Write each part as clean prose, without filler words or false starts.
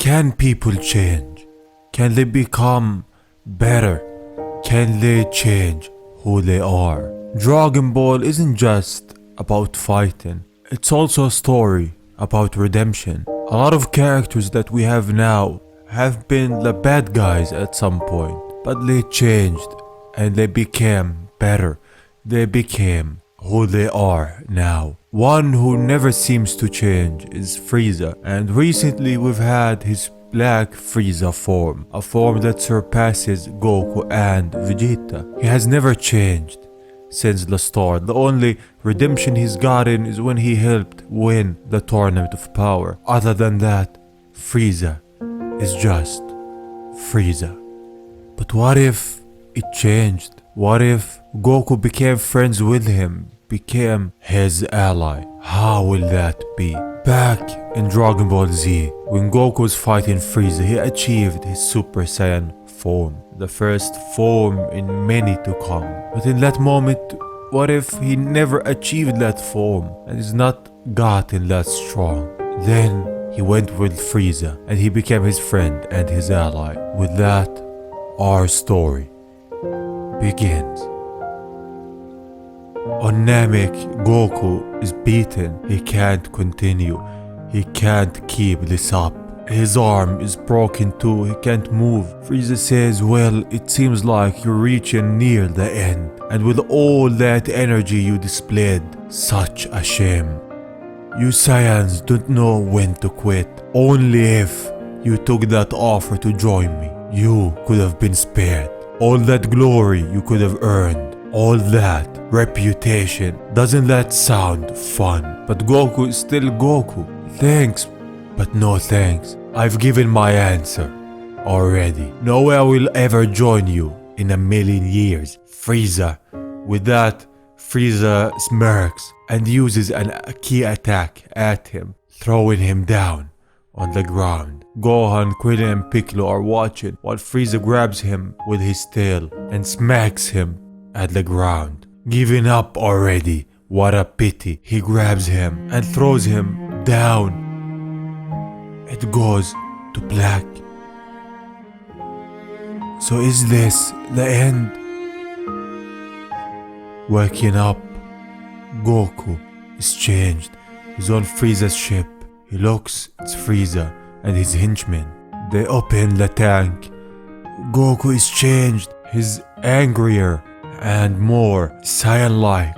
Can people change? Can they become better? Can they change who they are? Dragon Ball isn't just about fighting. It's also a story about redemption. A lot of characters that we have now have been the bad guys at some point, but they changed and they became better. They became who they are now. One who never seems to change is Frieza, and recently we've had his Black Frieza form, a form that surpasses Goku and Vegeta. He has never changed since the start. The only redemption he's gotten is when he helped win the Tournament of Power. Other than that, Frieza is just Frieza. But what if it changed? What if Goku became friends with him, became his ally? How will that be? Back in Dragon Ball Z, when Goku was fighting Frieza, he achieved his Super Saiyan form, the first form in many to come. But in that moment, what if he never achieved that form and is not gotten that strong? Then he went with Frieza and he became his friend and his ally. With that, our story begins. On Namek, Goku is beaten. He can't continue. He can't keep this up. His arm is broken too. He can't move. Frieza says, well, it seems like you're reaching near the end. And with all that energy you displayed, such a shame. You Saiyans don't know when to quit. Only if you took that offer to join me, you could have been spared. All that glory you could have earned. All that reputation. Doesn't that sound fun? But Goku is still Goku. Thanks, but no thanks. I've given my answer already. No way I will ever join you in a million years. Frieza. With that, Frieza smirks and uses a key attack at him, throwing him down on the ground. Gohan, Krillin and Piccolo are watching while Frieza grabs him with his tail and smacks him at the ground. Giving up already. What a pity. He grabs him and throws him down. It goes to black. So is this the end? Waking up, Goku is changed. He's on Frieza's ship. He looks, it's Frieza and his henchmen. They open the tank. Goku is changed. He's angrier and more Saiyan-like.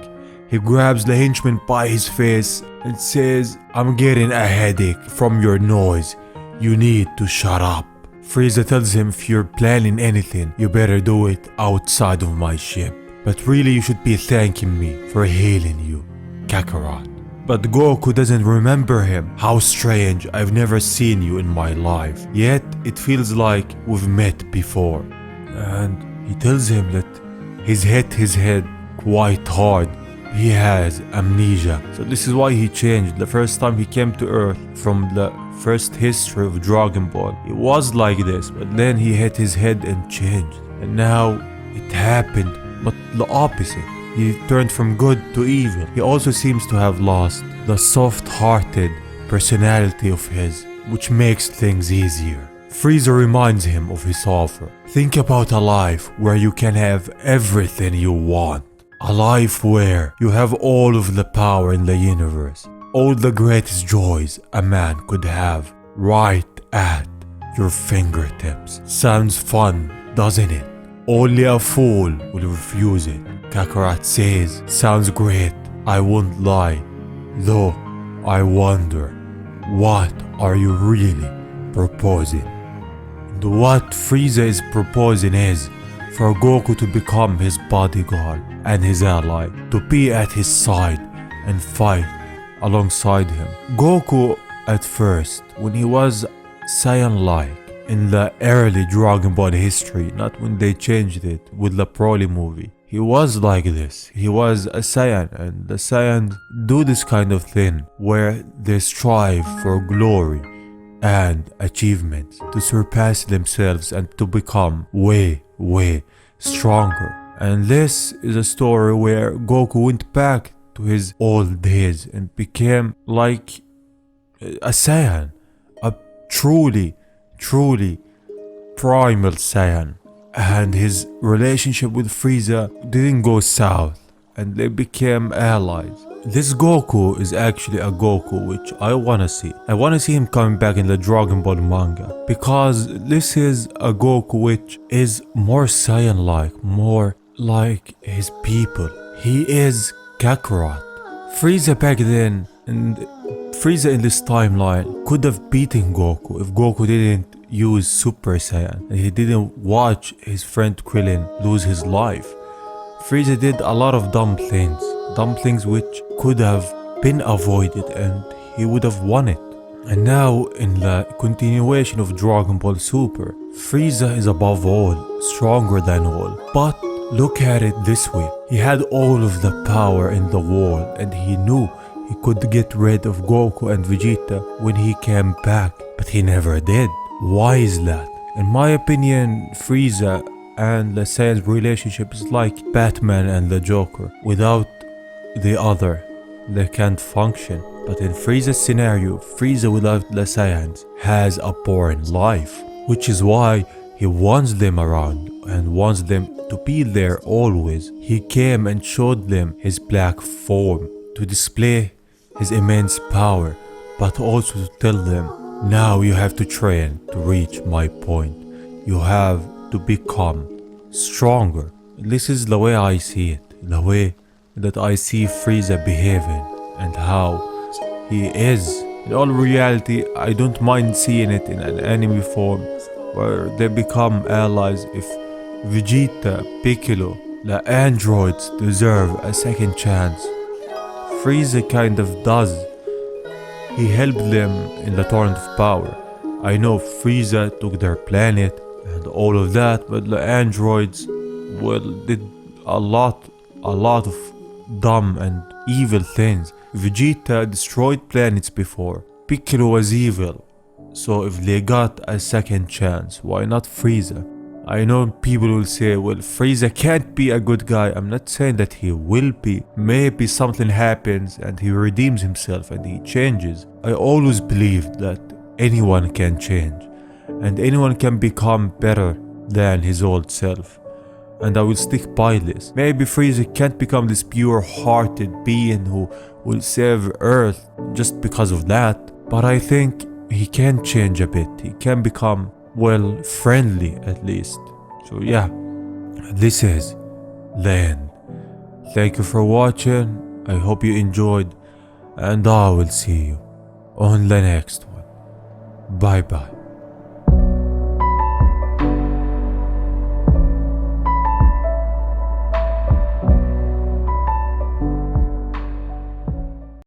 He grabs the henchman by his face and says, I'm getting a headache from your noise. You need to shut up. Frieza tells him, if you're planning anything, you better do it outside of my ship. But really you should be thanking me for healing you, Kakarot. But Goku doesn't remember him. How strange, I've never seen you in my life. Yet it feels like we've met before. And he tells him that he's hit his head quite hard. He has amnesia. So this is why he changed. The first time he came to Earth from the first history of Dragon Ball, it was like this, but then he hit his head and changed. And now it happened, but the opposite. He turned from good to evil. He also seems to have lost the soft-hearted personality of his, which makes things easier. Frieza reminds him of his offer. Think about a life where you can have everything you want. A life where you have all of the power in the universe. All the greatest joys a man could have right at your fingertips. Sounds fun, doesn't it? Only a fool will refuse it. Kakarot says, sounds great, I won't lie. Though, I wonder, what are you really proposing? And what Frieza is proposing is for Goku to become his bodyguard and his ally, to be at his side and fight alongside him. Goku at first, when he was Saiyan-like in the early Dragon Ball history, not when they changed it with the Broly movie, he was like this. He was a Saiyan, and the Saiyans do this kind of thing where they strive for glory and achievements, to surpass themselves and to become way stronger. And this is a story where Goku went back to his old days and became like a Saiyan, a truly truly primal Saiyan. And his relationship with Frieza didn't go south, and they became allies. This Goku is actually a Goku which I wanna see. I wanna see him coming back in the Dragon Ball manga, because this is a Goku which is more Saiyan-like, more like his people. He is Kakarot. Frieza back then, and Frieza in this timeline could have beaten Goku if Goku didn't use Super Saiyan and he didn't watch his friend Krillin lose his life. Frieza did a lot of dumb things which could have been avoided and he would have won it. And now in the continuation of Dragon Ball Super, Frieza is above all, stronger than all. But look at it this way, he had all of the power in the world and he knew he could get rid of Goku and Vegeta when he came back, but he never did. Why is that? In my opinion, Frieza and the Saiyan's relationship is like Batman and the Joker. Without the other, they can't function. But in Frieza's scenario, Frieza without the Saiyans has a boring life, which is why he wants them around and wants them to be there always. He came and showed them his black form to display his immense power, but also to tell them, now you have to train to reach my point. You have to become stronger. This is the way I see it, the way that I see Frieza behaving and how he is. In all reality, I don't mind seeing it in an anime form where they become allies. If Vegeta, Piccolo, the androids deserve a second chance, Frieza kind of does. He helped them in the Torrent of Power. I know Frieza took their planet and all of that, but the androids, well, did a lot of dumb and evil things. Vegeta destroyed planets before. Piccolo was evil. So if they got a second chance, why not Frieza? I know people will say, well, Frieza can't be a good guy. I'm not saying that he will be. Maybe something happens and he redeems himself and he changes. I always believed that anyone can change and anyone can become better than his old self. And I will stick by this. Maybe Frieza can't become this pure-hearted being who will save Earth just because of that. But I think he can change a bit. He can become, well, friendly at least. So yeah, this is the end. Thank you for watching. I hope you enjoyed, and I will see you on the next one. Bye bye.